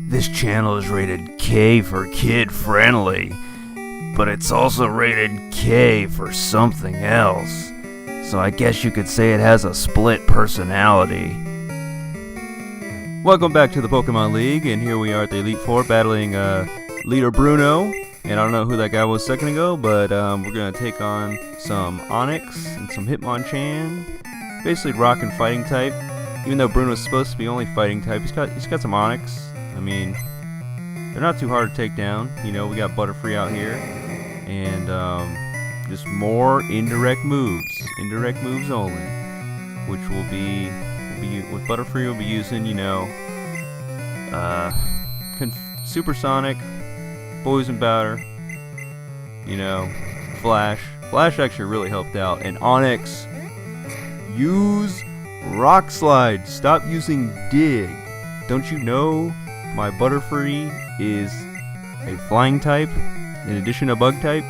This channel is rated K for kid friendly, but it's also rated K for something else. So I guess you could say it has a split personality. Welcome back to the Pokemon League, and here we are at the Elite Four battling leader Bruno. And I don't know who that guy was a second ago, but we're going to take on some Onix and some Hitmonchan. Basically rock and fighting type. Even though Bruno's supposed to be only fighting type, he's got some Onix. I mean, they're not too hard to take down. You know, we got Butterfree out here. And just more indirect moves. Indirect moves only. Which will be with Butterfree we'll be using, you know, Supersonic, Poison Powder, you know, Flash. Flash actually really helped out. And Onix, use Rock Slide. Stop using Dig. Don't you know my Butterfree is a flying type in addition to bug type?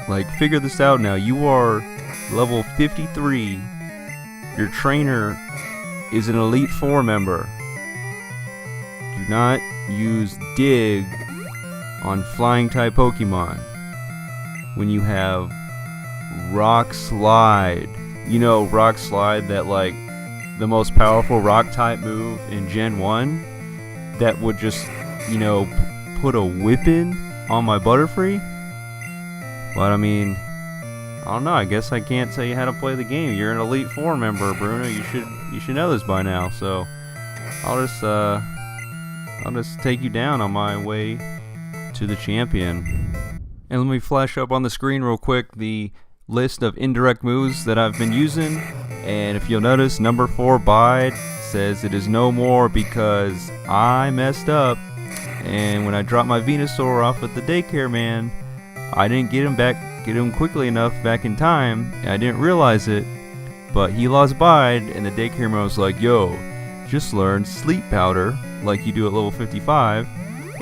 Like, figure this out now. You are level 53. Your trainer is an Elite Four member. Do not use Dig on flying type Pokemon when you have Rock Slide. You know, Rock Slide, that like the most powerful rock type move in Gen 1 that would just, you know, put a whipping on my Butterfree. But I mean, I don't know, I guess I can't tell you how to play the game. You're an Elite Four member, Bruno. You should know this by now. So I'll just take you down on my way to the champion. And let me flash up on the screen real quick the list of indirect moves that I've been using. And if you'll notice, number 4 Bide says it is no more because I messed up. And when I dropped my Venusaur off at the daycare man, I didn't get him quickly enough back in time. I didn't realize it, but he lost Bide, and the daycare man was like, yo, just learn Sleep Powder like you do at level 55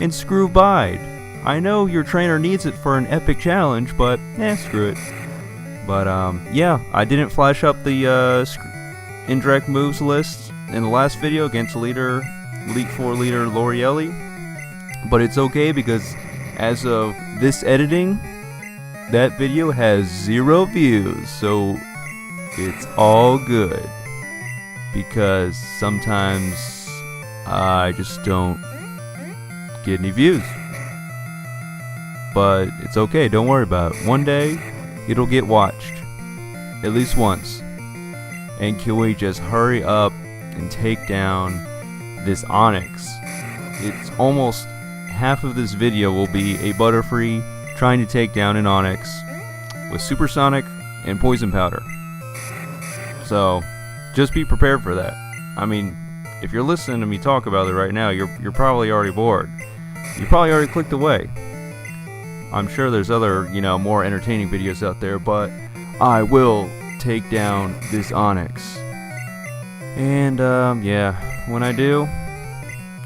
and screw Bide. I know your trainer needs it for an epic challenge, but screw it. But yeah, I didn't flash up the indirect moves list in the last video against Elite Four leader Lorielli, but it's okay because as of this editing, that video has 0 views, so it's all good, because sometimes I just don't get any views. But it's okay, don't worry about it. One day, it'll get watched. At least once. And can we just hurry up and take down this Onix? It's almost half of this video will be a Butterfree trying to take down an Onix with Supersonic and Poison Powder. So, just be prepared for that. I mean, if you're listening to me talk about it right now, you're probably already bored. You probably already clicked away. I'm sure there's other, you know, more entertaining videos out there, but I will take down this Onix. And, yeah, when I do,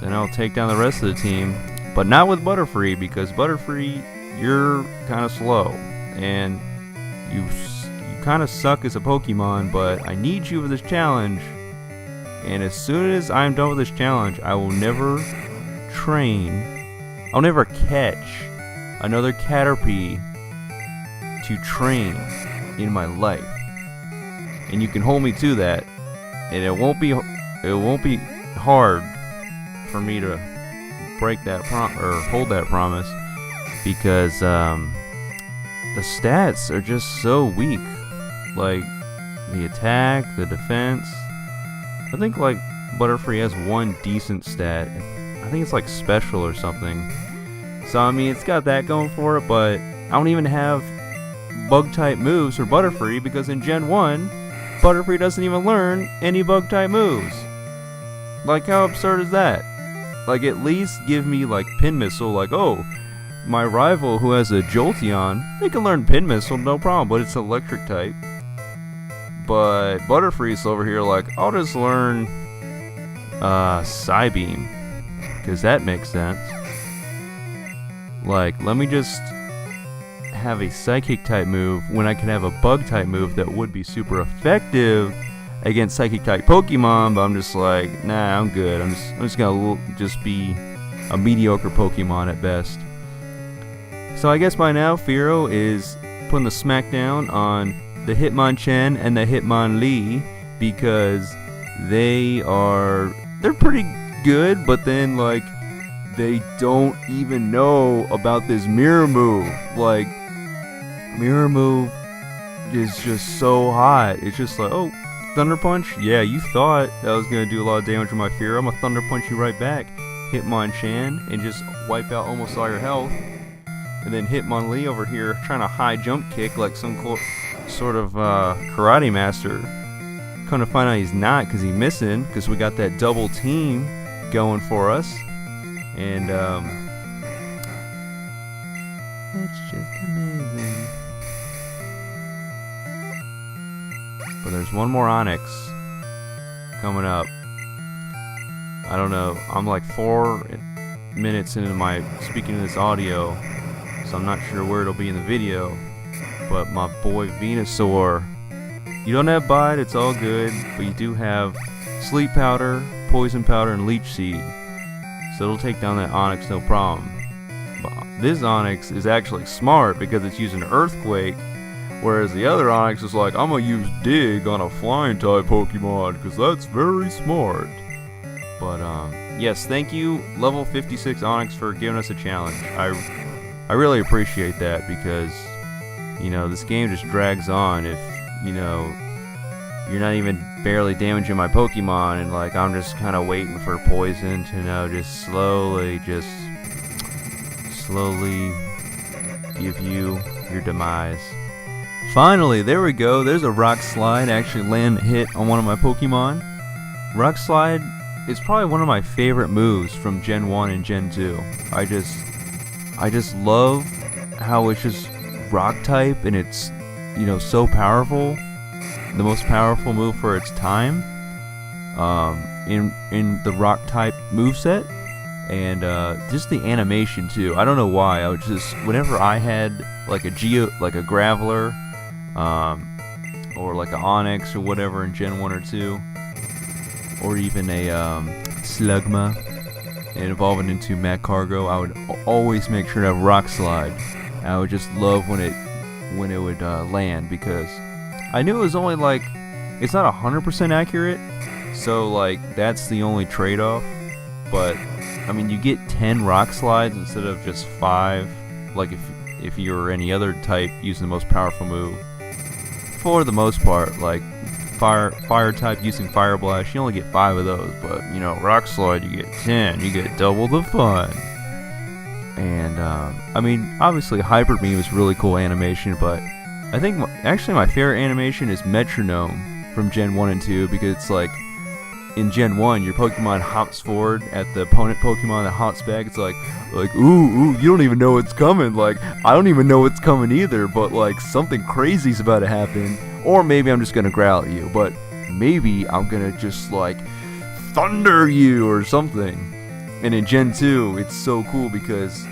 then I'll take down the rest of the team. But not with Butterfree, because Butterfree, you're kind of slow. And you kind of suck as a Pokemon, but I need you for this challenge. And as soon as I'm done with this challenge, I will never I'll never catch another Caterpie to train in my life. And you can hold me to that, and it won't be hard for me to break that hold that promise, because the stats are just so weak. Like the attack, the defense. I think like Butterfree has one decent stat. I think it's like special or something. So I mean, it's got that going for it, but I don't even have bug type moves for Butterfree, because in Gen 1, Butterfree doesn't even learn any bug type moves. Like, how absurd is that? Like, at least give me like Pin Missile, like, oh, my rival who has a Jolteon, they can learn Pin Missile, no problem, but it's electric type. But Butterfree's over here like, I'll just learn Psybeam, because that makes sense. Like, let me just have a Psychic type move when I can have a Bug type move that would be super effective against Psychic type Pokemon, but I'm just like, nah, I'm good. I'm just gonna be a mediocre Pokemon at best. So I guess by now Firo is putting the smackdown on the Hitmonchan and the Hitmonlee because they're pretty good, but then like they don't even know about this mirror move. Like, mirror move is just so hot. It's just like, oh, Thunder Punch? Yeah, you thought that was gonna do a lot of damage to my Firo. I'm gonna Thunder Punch you right back, Hitmonchan, and just wipe out almost all your health. And then Hitmonlee over here trying to high jump kick like some sort of karate master. Come to find out he's not, because he's missing, because we got that double team going for us. And it's just amazing. But there's one more Onix coming up. I don't know, I'm like 4 minutes into my speaking to this audio, so I'm not sure where it'll be in the video. But my boy Venusaur, you don't have Bite, it's all good, but you do have Sleep Powder, Poison Powder, and Leech Seed. So it'll take down that Onix no problem. But this Onix is actually smart because it's using Earthquake, whereas the other Onix is like, I'm gonna use Dig on a Flying type Pokemon because that's very smart. But yes, thank you, level 56 Onix, for giving us a challenge. I really appreciate that because, you know, this game just drags on if, you know, you're not even barely damaging my Pokemon, and like I'm just kind of waiting for poison to, you know, just slowly give you your demise. Finally, there we go. There's a Rock Slide actually land a hit on one of my Pokemon. Rock Slide is probably one of my favorite moves from Gen 1 and Gen 2. I just love how it's just Rock type and it's, you know, so powerful. The most powerful move for its time in the Rock type moveset, and just the animation too. I don't know why. I would just, whenever I had like a Graveler, or like a Onix or whatever in Gen 1 or 2, or even a Slugma, and evolving into Magcargo, I would always make sure to have Rock Slide. I would just love when it would land, because I knew it was only like, it's not 100% accurate, so like that's the only trade-off. But I mean, you get 10 Rock Slides instead of just 5, like if you were any other type using the most powerful move. For the most part, like fire type using Fire Blast, you only get 5 of those, but you know, Rock Slide you get 10, you get double the fun. And I mean, obviously Hyper Beam is really cool animation, but I think actually my favorite animation is Metronome from Gen 1 and 2, because it's like, in Gen 1, your Pokemon hops forward at the opponent Pokemon that hops back. It's like, ooh, you don't even know what's coming. Like, I don't even know what's coming either, but like, something crazy's about to happen. Or maybe I'm just gonna growl at you, but maybe I'm gonna just like, thunder you or something. And in Gen 2, it's so cool because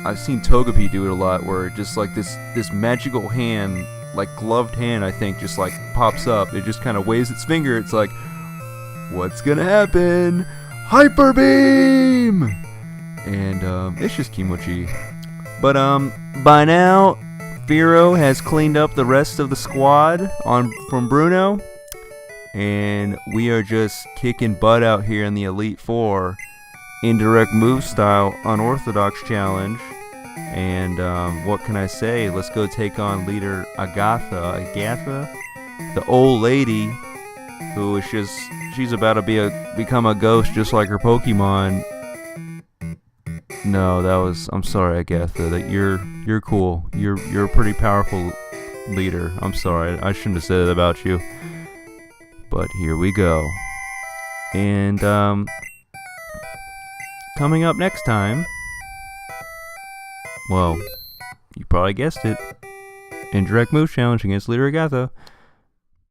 I've seen Togepi do it a lot, where just like this magical hand, like gloved hand, I think, just like pops up. It just kind of waves its finger. It's like, what's gonna happen? Hyper Beam! And it's just Kimochi. But by now, Firo has cleaned up the rest of the squad from Bruno, and we are just kicking butt out here in the Elite Four. Indirect move style unorthodox challenge. And what can I say? Let's go take on leader Agatha, the old lady who is just, she's about to become a ghost just like her Pokemon. No, I'm sorry, Agatha, that you're cool. You're a pretty powerful leader. I'm sorry, I shouldn't have said it about you. But here we go. And coming up next time, well, you probably guessed it, Indirect Move Challenge against leader Agatha.